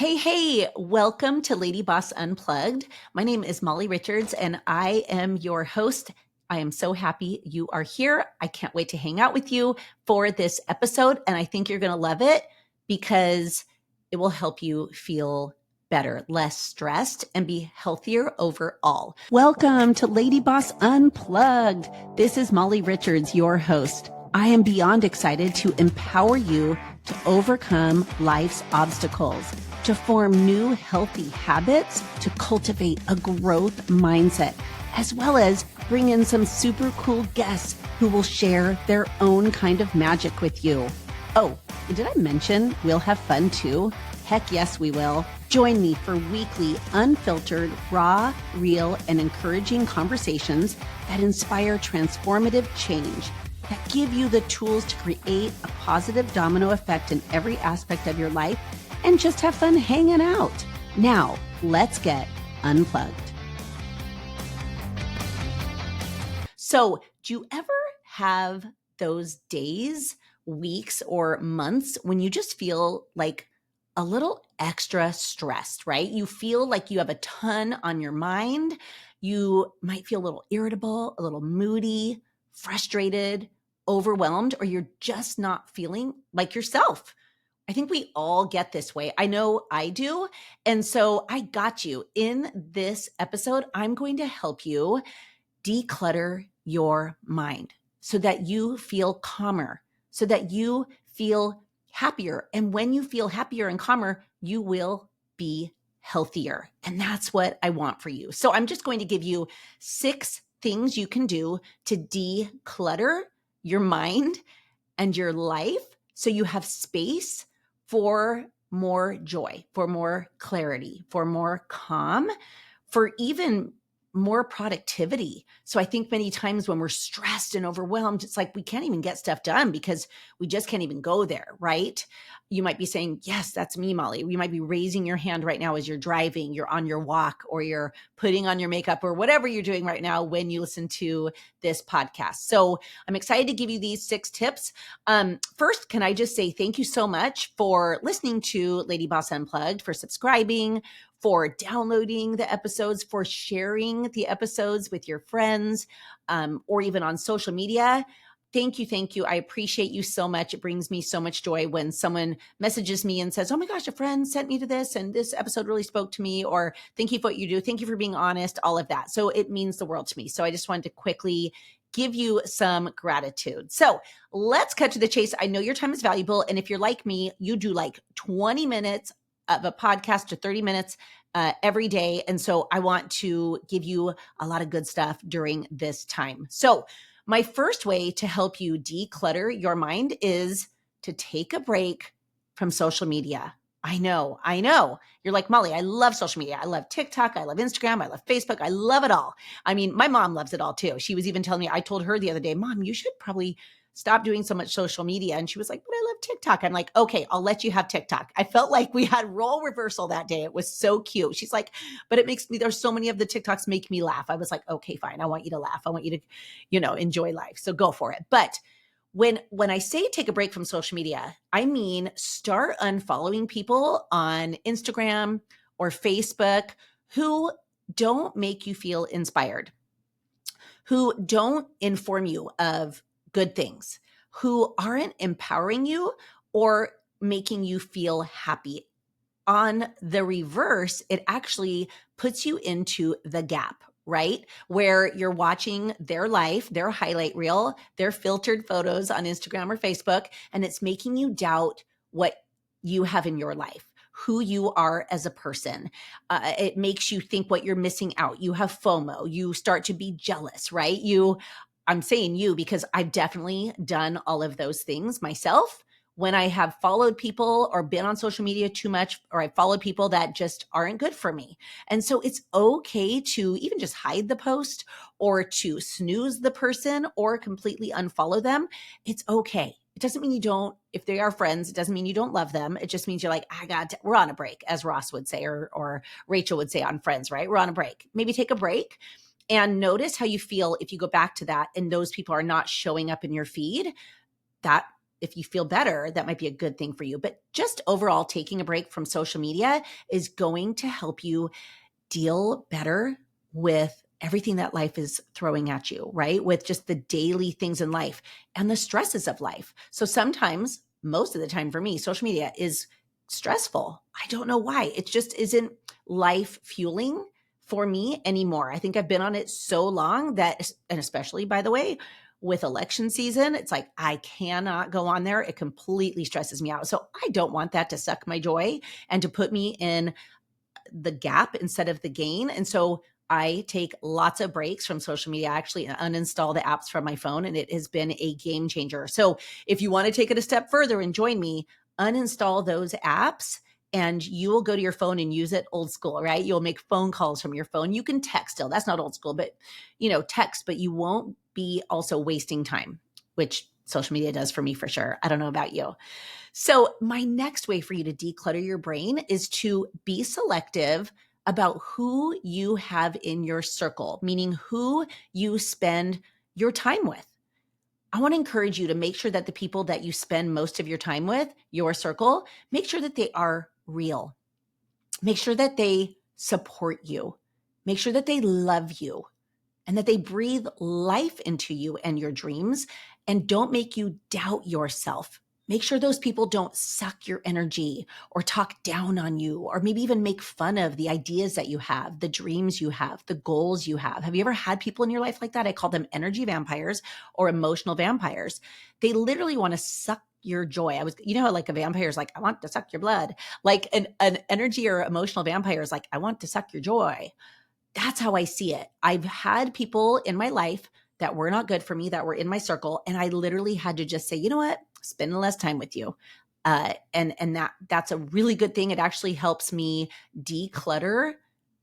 Hey, welcome to LadyBoss Unplugged. My name is Molly Richards and I am your host. I am so happy you are here. I can't wait to hang out with you for this episode. And I think you're going to love it because it will help you feel better, less stressed, and be healthier overall. Welcome to LadyBoss Unplugged. This is Molly Richards, your host. I am beyond excited to empower you to overcome life's obstacles, to form new healthy habits, to cultivate a growth mindset, as well as bring in some super cool guests who will share their own kind of magic with you. Oh, and did I mention we'll have fun too? Heck yes, we will. Join me for weekly, unfiltered, raw, real, and encouraging conversations that inspire transformative change, that give you the tools to create a positive domino effect in every aspect of your life, and just have fun hanging out. Now, let's get unplugged. So, do you ever have those days, weeks, or months when you just feel like a little extra stressed, right? You feel like you have a ton on your mind. You might feel a little irritable, a little moody, frustrated, overwhelmed, or you're just not feeling like yourself. I think we all get this way. I know I do. And so I got you. In this episode, I'm going to help you declutter your mind so that you feel calmer, so that you feel happier. And when you feel happier and calmer, you will be healthier. And that's what I want for you. So I'm just going to give you 6 things you can do to declutter your mind and your life so you have space for more joy, for more clarity, for more calm, for even more productivity. So I think many times when we're stressed and overwhelmed, it's like we can't even get stuff done because we just can't even go there, right? You might be saying, yes, that's me, Molly. You might be raising your hand right now as you're driving, you're on your walk, or you're putting on your makeup, or whatever you're doing right now when you listen to this podcast. So I'm excited to give you these 6 tips. First, can I just say thank you so much for listening to LadyBoss Unplugged, for subscribing, for downloading the episodes, for sharing the episodes with your friends, or even on social media. Thank you. I appreciate you so much. It brings me so much joy when someone messages me and says, oh my gosh, a friend sent me to this and this episode really spoke to me, or thank you for what you do. Thank you for being honest, all of that. So it means the world to me. So I just wanted to quickly give you some gratitude. So let's cut to the chase. I know your time is valuable. And if you're like me, you do like 20 minutes of a podcast to 30 minutes every day. And so I want to give you a lot of good stuff during this time. So my first way to help you declutter your mind is to take a break from social media. I know. You're like, Molly, I love social media. I love TikTok. I love Instagram. I love Facebook. I love it all. I mean, my mom loves it all too. She was even telling me, I told her the other day, Mom, you should probably stop doing so much social media. And she was like, but I love TikTok. I'm like, okay, I'll let you have TikTok. I felt like we had role reversal that day. It was so cute. She's like, but it makes me, there's so many of the TikToks make me laugh. I was like, okay, fine. I want you to laugh. I want you to, enjoy life. So go for it. But when I say take a break from social media, I mean, start unfollowing people on Instagram or Facebook who don't make you feel inspired, who don't inform you of good things, who aren't empowering you or making you feel happy. On the reverse, it actually puts you into the gap, right? Where you're watching their life, their highlight reel, their filtered photos on Instagram or Facebook, and it's making you doubt what you have in your life, who you are as a person. It makes you think what you're missing out. You have FOMO. You start to be jealous, right? I'm saying you because I've definitely done all of those things myself. When I have followed people or been on social media too much, or I followed people that just aren't good for me. And so it's okay to even just hide the post or to snooze the person or completely unfollow them. It's okay. It doesn't mean you don't, if they are friends, it doesn't mean you don't love them. It just means you're like, we're on a break, as Ross would say, or Rachel would say on Friends, right? We're on a break. Maybe take a break and notice how you feel if you go back to that and those people are not showing up in your feed. That if you feel better, that might be a good thing for you. But just overall, taking a break from social media is going to help you deal better with everything that life is throwing at you, right? With just the daily things in life and the stresses of life. So sometimes, most of the time for me, social media is stressful. I don't know why. It just isn't life fueling for me anymore. I think I've been on it so long that, and especially by the way, with election season, it's like I cannot go on there. It completely stresses me out. So I don't want that to suck my joy and to put me in the gap instead of the gain. And so I take lots of breaks from social media. I actually uninstall the apps from my phone, and it has been a game changer. So if you want to take it a step further and join me, uninstall those apps and you will go to your phone and use it old school, right? You'll make phone calls from your phone. You can text still. That's not old school, but text, but you won't be also wasting time, which social media does for me for sure. I don't know about you. So, my next way for you to declutter your brain is to be selective about who you have in your circle, meaning who you spend your time with. I want to encourage you to make sure that the people that you spend most of your time with, your circle, make sure that they are real. Make sure that they support you. Make sure that they love you and that they breathe life into you and your dreams and don't make you doubt yourself. Make sure those people don't suck your energy or talk down on you or maybe even make fun of the ideas that you have, the dreams you have, the goals you have. Have you ever had people in your life like that? I call them energy vampires or emotional vampires. They literally want to suck your joy. How like a vampire is like, I want to suck your blood. Like an energy or emotional vampire is like, I want to suck your joy. That's how I see it. I've had people in my life that were not good for me, that were in my circle, and I literally had to just say, you know what, spending less time with you, and that's a really good thing. It actually helps me declutter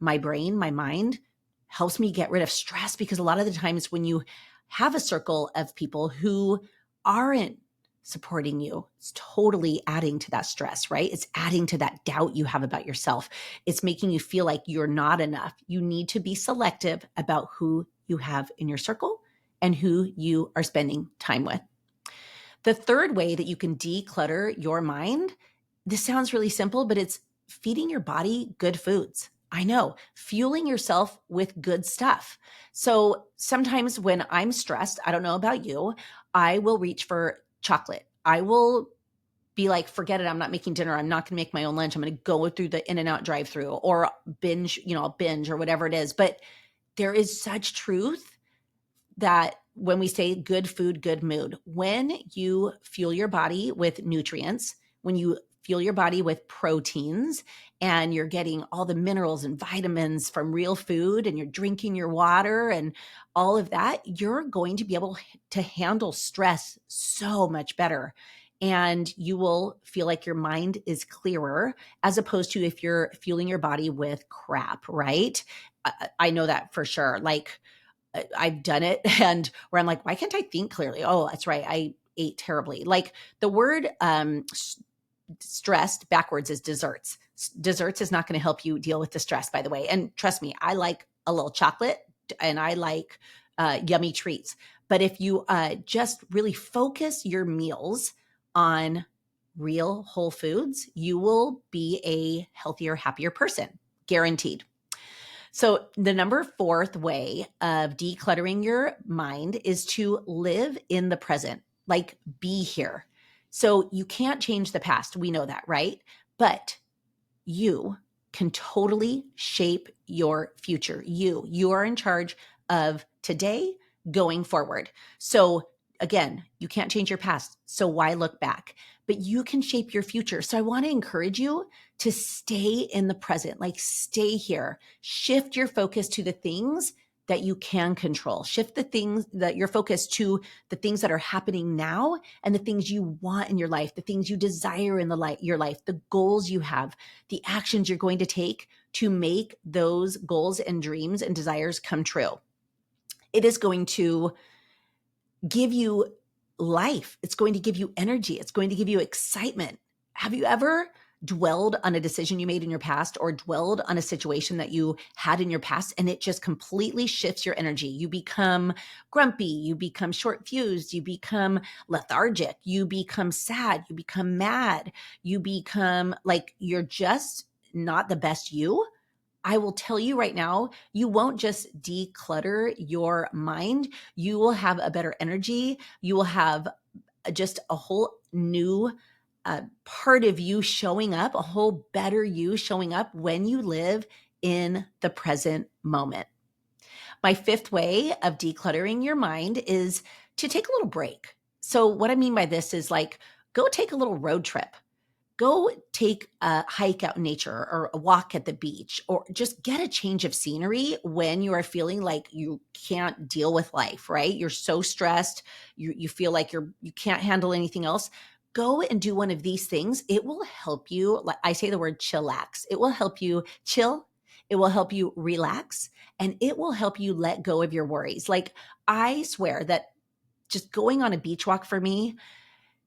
my brain, my mind, helps me get rid of stress because a lot of the times when you have a circle of people who aren't supporting you, it's totally adding to that stress, right? It's adding to that doubt you have about yourself. It's making you feel like you're not enough. You need to be selective about who you have in your circle and who you are spending time with. The third way that you can declutter your mind, this sounds really simple, but it's feeding your body good foods. I know, fueling yourself with good stuff. So sometimes when I'm stressed, I don't know about you, I will reach for chocolate. I will be like, forget it. I'm not making dinner. I'm not going to make my own lunch. I'm going to go through the In-N-Out drive-through or binge, I'll binge or whatever it is. But there is such truth that when we say good food, good mood, when you fuel your body with nutrients, when you fuel your body with proteins and you're getting all the minerals and vitamins from real food and you're drinking your water and all of that, you're going to be able to handle stress so much better. And you will feel like your mind is clearer as opposed to if you're fueling your body with crap, right? I know that for sure. Like, I've done it and where I'm like, why can't I think clearly? Oh, that's right. I ate terribly. Like the word stressed backwards is desserts. Desserts is not going to help you deal with the stress, by the way. And trust me, I like a little chocolate and I like yummy treats. But if you just really focus your meals on real whole foods, you will be a healthier, happier person, guaranteed. So the fourth way of decluttering your mind is to live in the present, like be here. So you can't change the past. We know that, right? But you can totally shape your future. You are in charge of today going forward. So again, you can't change your past. So why look back? But you can shape your future. So I want to encourage you to stay in the present, like stay here. Shift your focus to the things that you can control. Shift the things that your focus to the things that are happening now and the things you want in your life, the things you desire in your life, the goals you have, the actions you're going to take to make those goals and dreams and desires come true. It is going to give you life. It's going to give you energy. It's going to give you excitement. Have you ever dwelled on a decision you made in your past or dwelled on a situation that you had in your past, and it just completely shifts your energy. You become grumpy, you become short fused, you become lethargic, you become sad, you become mad, you become like you're just not the best you. I will tell you right now, you won't just declutter your mind. You will have a better energy. You will have just a whole new part of you showing up, a whole better you showing up when you live in the present moment. My fifth way of decluttering your mind is to take a little break. So, what I mean by this is like, go take a little road trip. Go take a hike out in nature or a walk at the beach, or just get a change of scenery when you are feeling like you can't deal with life, right? You're so stressed, you feel like you can't handle anything else. Go and do one of these things. It will help you, like I say the word chillax. It will help you chill, it will help you relax, and it will help you let go of your worries. Like I swear that just going on a beach walk for me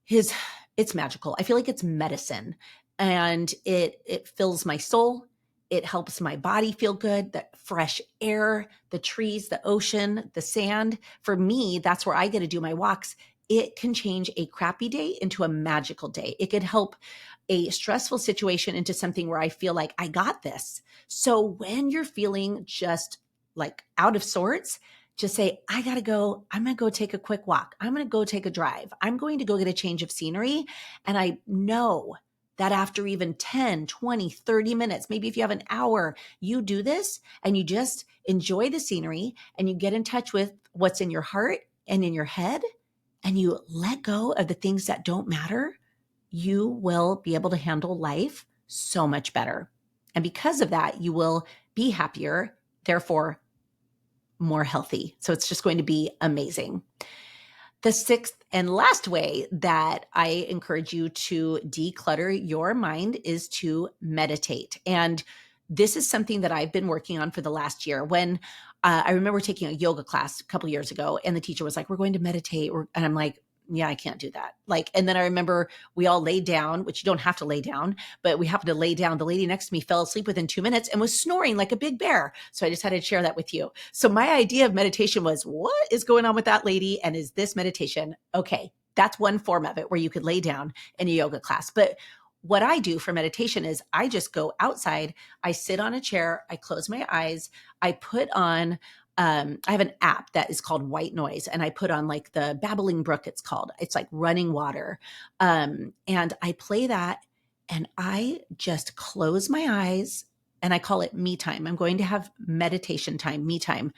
his it's magical. I feel like it's medicine, and it fills my soul. It helps my body feel good. The fresh air, the trees, the ocean, the sand. For me, that's where I get to do my walks. It can change a crappy day into a magical day. It could help a stressful situation into something where I feel like I got this. So when you're feeling just like out of sorts, just say, I got to go. I'm going to go take a quick walk. I'm going to go take a drive. I'm going to go get a change of scenery. And I know that after even 10, 20, 30 minutes, maybe if you have an hour, you do this and you just enjoy the scenery and you get in touch with what's in your heart and in your head and you let go of the things that don't matter, you will be able to handle life so much better. And because of that, you will be happier, therefore more healthy. So it's just going to be amazing. The sixth and last way that I encourage you to declutter your mind is to meditate. And this is something that I've been working on for the last year. When I remember taking a yoga class a couple years ago, and the teacher was like, "We're going to meditate," and I'm like, "Yeah, I can't do that." Like, and then I remember we all laid down, which you don't have to lay down, but we happened to lay down. The lady next to me fell asleep within 2 minutes and was snoring like a big bear. So I just had to share that with you. So my idea of meditation was, what is going on with that lady? And is this meditation? Okay, that's one form of it where you could lay down in a yoga class. But what I do for meditation is I just go outside, I sit on a chair, I close my eyes, I put on I have an app that is called White Noise, and I put on like the Babbling Brook, it's called. It's like running water. And I play that and I just close my eyes and I call it me time. I'm going to have meditation time, me time,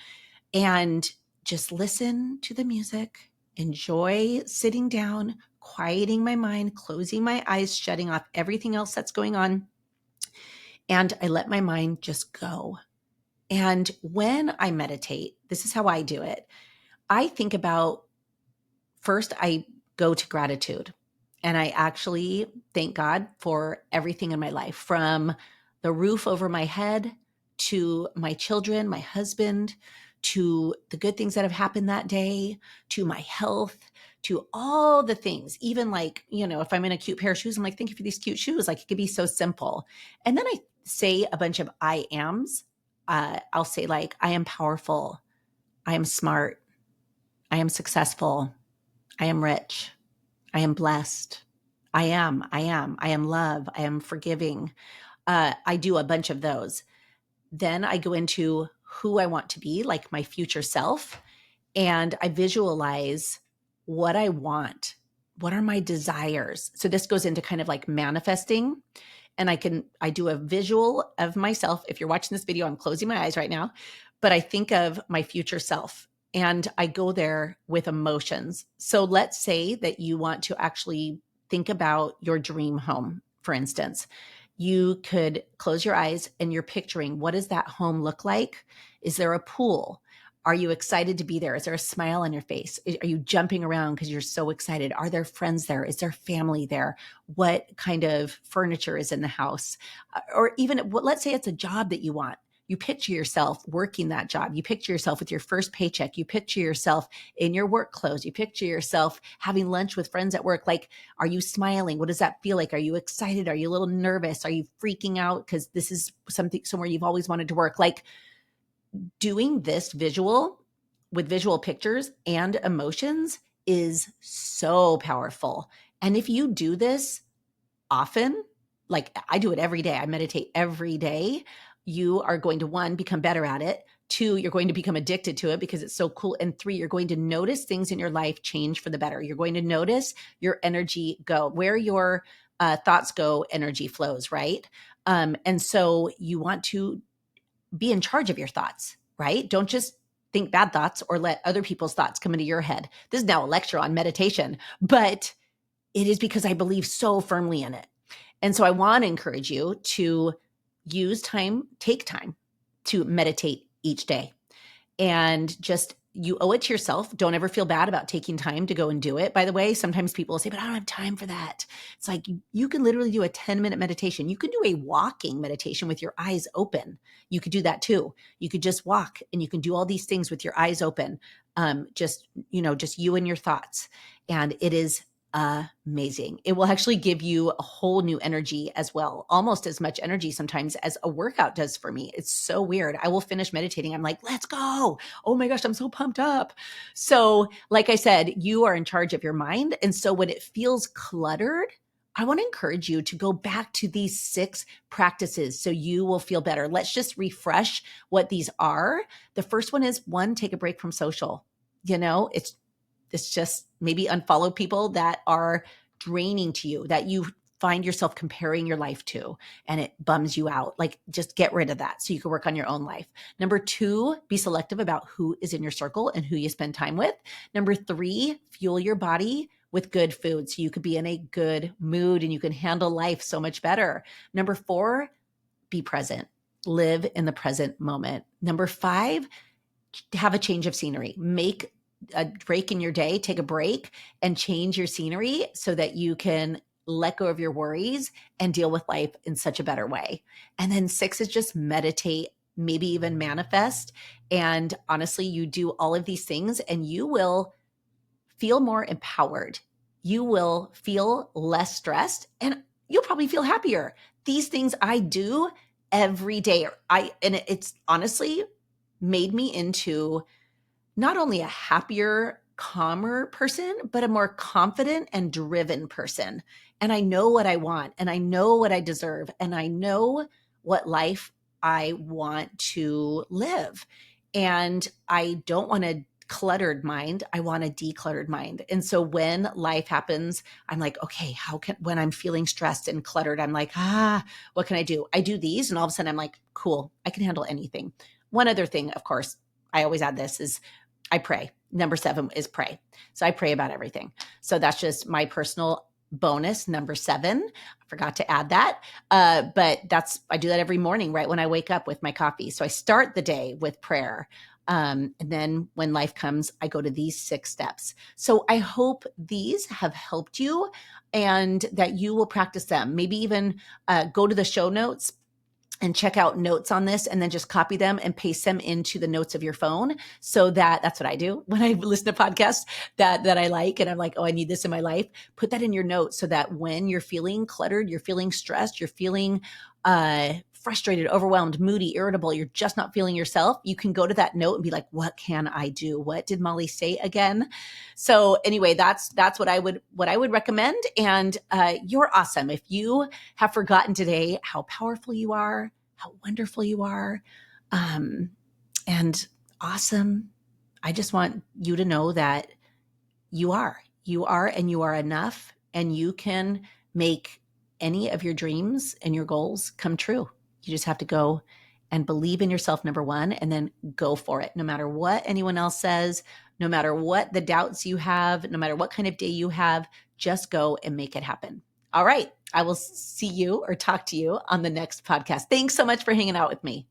and just listen to the music, enjoy sitting down, quieting my mind, closing my eyes, shutting off everything else that's going on. And I let my mind just go. And when I meditate, this is how I do it. I think about first, I go to gratitude and I actually thank God for everything in my life, from the roof over my head to my children, my husband, to the good things that have happened that day, to my health, to all the things. Even like, if I'm in a cute pair of shoes, I'm like, thank you for these cute shoes. Like, it could be so simple. And then I say a bunch of I ams. I'll say like, I am powerful. I am smart. I am successful. I am rich. I am blessed. I am love. I am forgiving. I do a bunch of those. Then I go into who I want to be, like my future self. And I visualize what I want. What are my desires? So this goes into kind of like manifesting. And I do a visual of myself. If you're watching this video, I'm closing my eyes right now, but I think of my future self and I go there with emotions. So let's say that you want to actually think about your dream home, for instance. You could close your eyes and you're picturing, what does that home look like? Is there a pool? Are you excited to be there? Is there a smile on your face? Are you jumping around because you're so excited? Are there friends there? Is there family there? What kind of furniture is in the house? Or even, let's say it's a job that you want. you picture yourself working that job. You picture yourself with your first paycheck. You picture yourself in your work clothes. You picture yourself having lunch with friends at work. Like, are you smiling? What does that feel like? Are you excited? Are you a little nervous? Are you freaking out because this is somewhere you've always wanted to work? Like, doing this visual with visual pictures and emotions is so powerful. And if you do this often, like I do it every day, I meditate every day, you are going to, one, become better at it. Two, you're going to become addicted to it because it's so cool. And three, you're going to notice things in your life change for the better. You're going to notice your energy go. Where your thoughts go, energy flows, right? And so you want to be in charge of your thoughts, right? Don't just think bad thoughts or let other people's thoughts come into your head. This is now a lecture on meditation, but it is because I believe so firmly in it. And so I want to encourage you to take time to meditate each day. And just, you owe it to yourself. Don't ever feel bad about taking time to go and do it. By the way, sometimes people will say, but I don't have time for that. It's like, you can literally do a 10-minute meditation. You could do a walking meditation with your eyes open. You could do that too. You could just walk and you can do all these things with your eyes open. Just you and your thoughts. And it is amazing. It will actually give you a whole new energy as well, almost as much energy sometimes as a workout does for me. It's so weird. I will finish meditating. I'm like, let's go. Oh my gosh, I'm so pumped up. So like I said, you are in charge of your mind. And so when it feels cluttered, I want to encourage you to go back to these 6 practices so you will feel better. Let's just refresh what these are. The first one is, 1, take a break from social. It's just maybe unfollow people that are draining to you, that you find yourself comparing your life to, and it bums you out. Like, just get rid of that so you can work on your own life. Number 2, be selective about who is in your circle and who you spend time with. Number 3, fuel your body with good food so you could be in a good mood and you can handle life so much better. Number 4, be present. Live in the present moment. Number 5, have a change of scenery. Make a break in your day, take a break and change your scenery so that you can let go of your worries and deal with life in such a better way. And then 6 is just meditate, maybe even manifest. And honestly, you do all of these things and you will feel more empowered. You will feel less stressed and you'll probably feel happier. These things I do every day. And it's honestly made me into not only a happier, calmer person, but a more confident and driven person. And I know what I want, and I know what I deserve, and I know what life I want to live. And I don't want a cluttered mind. I want a decluttered mind. And so when life happens, I'm like, okay, when I'm feeling stressed and cluttered, I'm like, what can I do? I do these, and all of a sudden I'm like, cool, I can handle anything. One other thing, of course, I always add this is, I pray. Number 7 is pray. So I pray about everything. So that's just my personal bonus. Number 7, I forgot to add that. But I do that every morning, right when I wake up with my coffee. So I start the day with prayer. And then when life comes, I go to these 6 steps. So I hope these have helped you and that you will practice them. Maybe even go to the show notes and check out notes on this and then just copy them and paste them into the notes of your phone. So that's what I do when I listen to podcasts that I like. And I'm like, oh, I need this in my life. Put that in your notes so that when you're feeling cluttered, you're feeling stressed, you're feeling frustrated, overwhelmed, moody, irritable, you're just not feeling yourself, you can go to that note and be like, what can I do? What did Molly say again? So anyway, that's what I would recommend. And you're awesome. If you have forgotten today how powerful you are, how wonderful you are, and awesome, I just want you to know that you are, and you are enough, and you can make any of your dreams and your goals come true. You just have to go and believe in yourself, number 1, and then go for it. No matter what anyone else says, no matter what the doubts you have, no matter what kind of day you have, just go and make it happen. All right. I will see you or talk to you on the next podcast. Thanks so much for hanging out with me.